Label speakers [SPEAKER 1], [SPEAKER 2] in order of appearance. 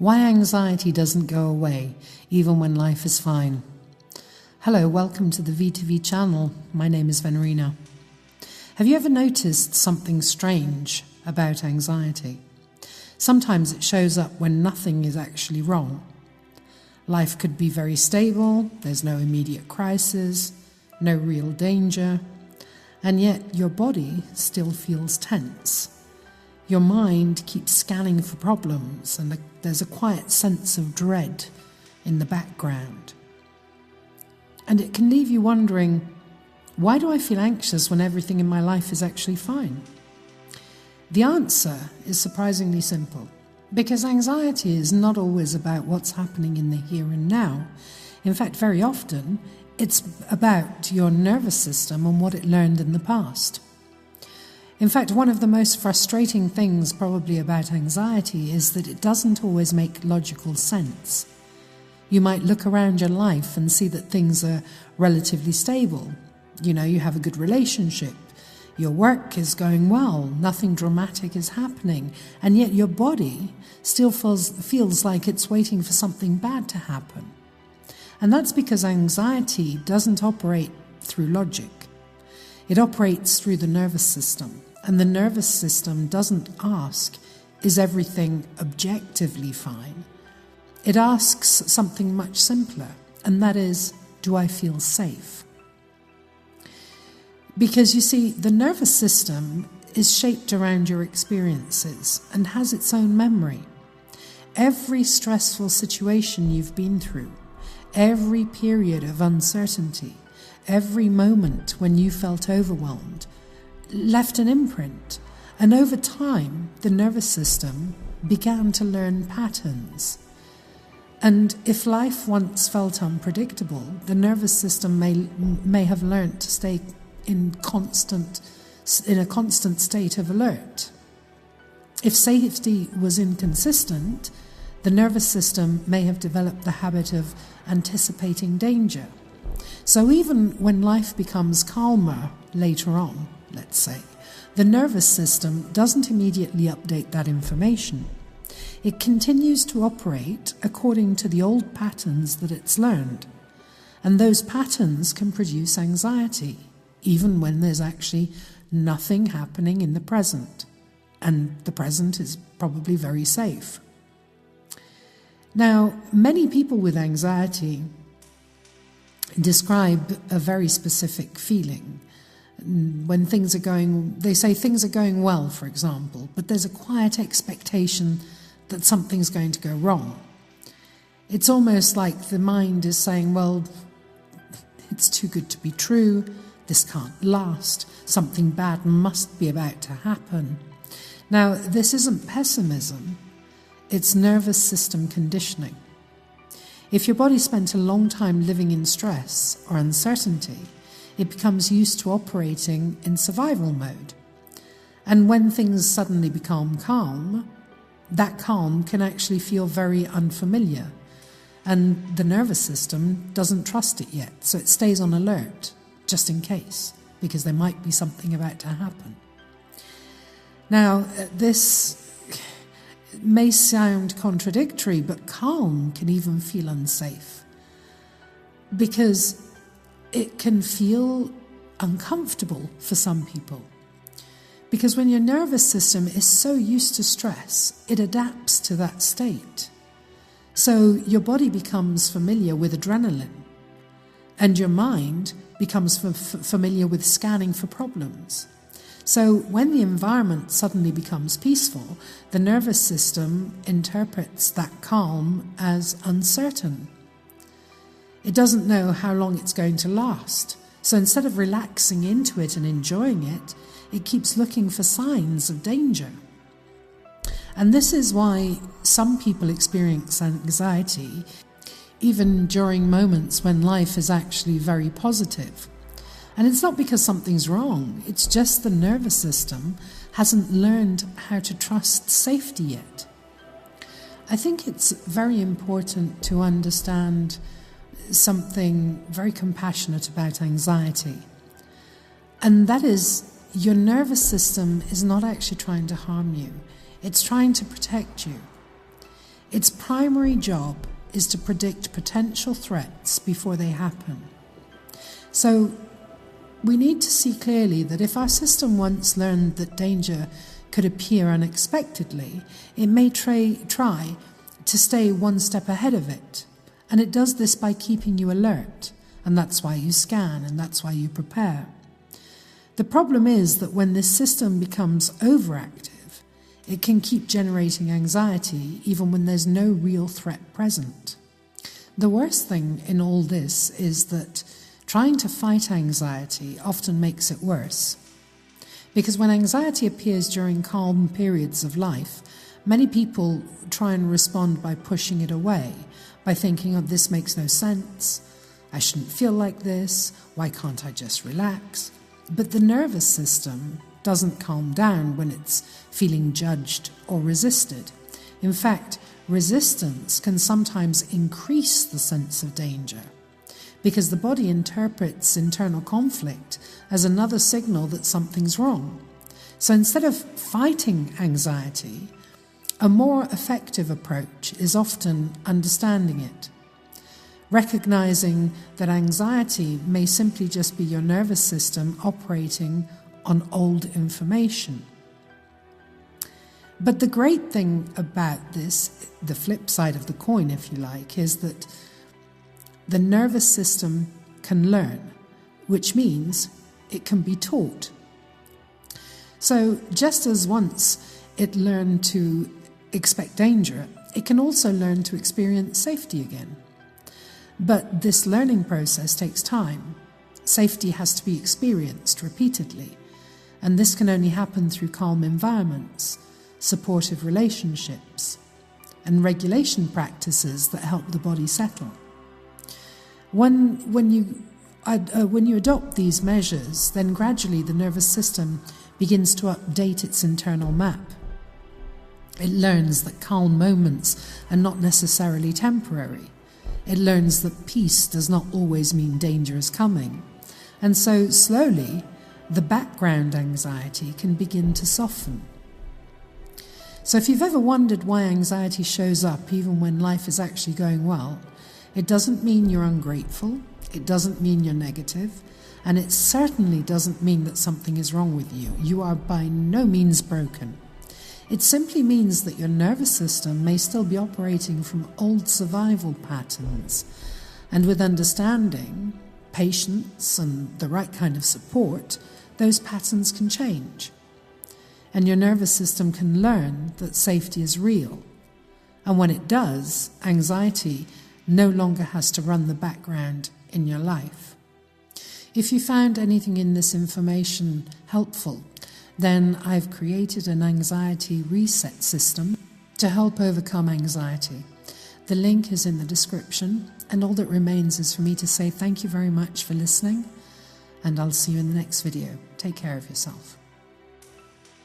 [SPEAKER 1] Why anxiety doesn't go away, even when life is fine. Hello, welcome to the V2V channel. My name is Venerina. Have you ever noticed something strange about anxiety? Sometimes it shows up when nothing is actually wrong. Life could be very stable, there's no immediate crisis, no real danger, and yet your body still feels tense. Your mind keeps scanning for problems, and there's a quiet sense of dread in the background. And it can leave you wondering, why do I feel anxious when everything in my life is actually fine? The answer is surprisingly simple, because anxiety is not always about what's happening in the here and now. In fact, very often, it's about your nervous system and what it learned in the past. In fact, one of the most frustrating things probably about anxiety is that it doesn't always make logical sense. You might look around your life and see that things are relatively stable. You have a good relationship, your work is going well, nothing dramatic is happening, and yet your body still feels like it's waiting for something bad to happen. And that's because anxiety doesn't operate through logic. It operates through the nervous system. And the nervous system doesn't ask, is everything objectively fine? It asks something much simpler, and that is, do I feel safe? Because you see, the nervous system is shaped around your experiences and has its own memory. Every stressful situation you've been through, every period of uncertainty, every moment when you felt overwhelmed, left an imprint, and over time the nervous system began to learn patterns. And if life once felt unpredictable, the nervous system may have learnt to stay in a constant state of alert. If safety was inconsistent, the nervous system may have developed the habit of anticipating danger. So even when life becomes calmer later on, let's say, the nervous system doesn't immediately update that information. It continues to operate according to the old patterns that it's learned. And those patterns can produce anxiety, even when there's actually nothing happening in the present. And the present is probably very safe. Now, many people with anxiety describe a very specific feeling. When they say things are going well, for example, but there's a quiet expectation that something's going to go wrong. It's almost like the mind is saying, well, it's too good to be true, this can't last, something bad must be about to happen. Now, this isn't pessimism, it's nervous system conditioning. If your body spent a long time living in stress or uncertainty, it becomes used to operating in survival mode. And when things suddenly become calm, that calm can actually feel very unfamiliar. And the nervous system doesn't trust it yet, so it stays on alert, just in case, because there might be something about to happen. Now, this may sound contradictory, but calm can even feel unsafe, because it can feel uncomfortable for some people. Because when your nervous system is so used to stress, it adapts to that state. So your body becomes familiar with adrenaline, and your mind becomes familiar with scanning for problems. So when the environment suddenly becomes peaceful, the nervous system interprets that calm as uncertain. It doesn't know how long it's going to last. So instead of relaxing into it and enjoying it, it keeps looking for signs of danger. And this is why some people experience anxiety even during moments when life is actually very positive. And it's not because something's wrong, it's just the nervous system hasn't learned how to trust safety yet. I think it's very important to understand something very compassionate about anxiety. And that is, your nervous system is not actually trying to harm you. It's trying to protect you. Its primary job is to predict potential threats before they happen. So we need to see clearly that if our system once learned that danger could appear unexpectedly, it may try to stay one step ahead of it. And it does this by keeping you alert. And that's why you scan, and that's why you prepare. The problem is that when this system becomes overactive, it can keep generating anxiety even when there's no real threat present. The worst thing in all this is that trying to fight anxiety often makes it worse. Because when anxiety appears during calm periods of life, many people try and respond by pushing it away, by thinking, oh, this makes no sense, I shouldn't feel like this, why can't I just relax? But the nervous system doesn't calm down when it's feeling judged or resisted. In fact, resistance can sometimes increase the sense of danger, because the body interprets internal conflict as another signal that something's wrong. So instead of fighting anxiety, a more effective approach is often understanding it. Recognizing that anxiety may simply just be your nervous system operating on old information. But the great thing about this, the flip side of the coin, if you like, is that the nervous system can learn, which means it can be taught. So just as once it learned to expect danger, it can also learn to experience safety again. But this learning process takes time. Safety has to be experienced repeatedly, and this can only happen through calm environments, supportive relationships, and regulation practices that help the body settle. When you adopt these measures, then gradually the nervous system begins to update its internal map. It learns that calm moments are not necessarily temporary. It learns that peace does not always mean danger is coming. And so slowly, the background anxiety can begin to soften. So if you've ever wondered why anxiety shows up even when life is actually going well, it doesn't mean you're ungrateful, it doesn't mean you're negative, and it certainly doesn't mean that something is wrong with you. You are by no means broken. It simply means that your nervous system may still be operating from old survival patterns, and with understanding, patience, and the right kind of support, those patterns can change. And your nervous system can learn that safety is real. And when it does, anxiety no longer has to run the background in your life. If you found anything in this information helpful, then I've created an anxiety reset system to help overcome anxiety. The link is in the description, and all that remains is for me to say thank you very much for listening, and I'll see you in the next video. Take care of yourself.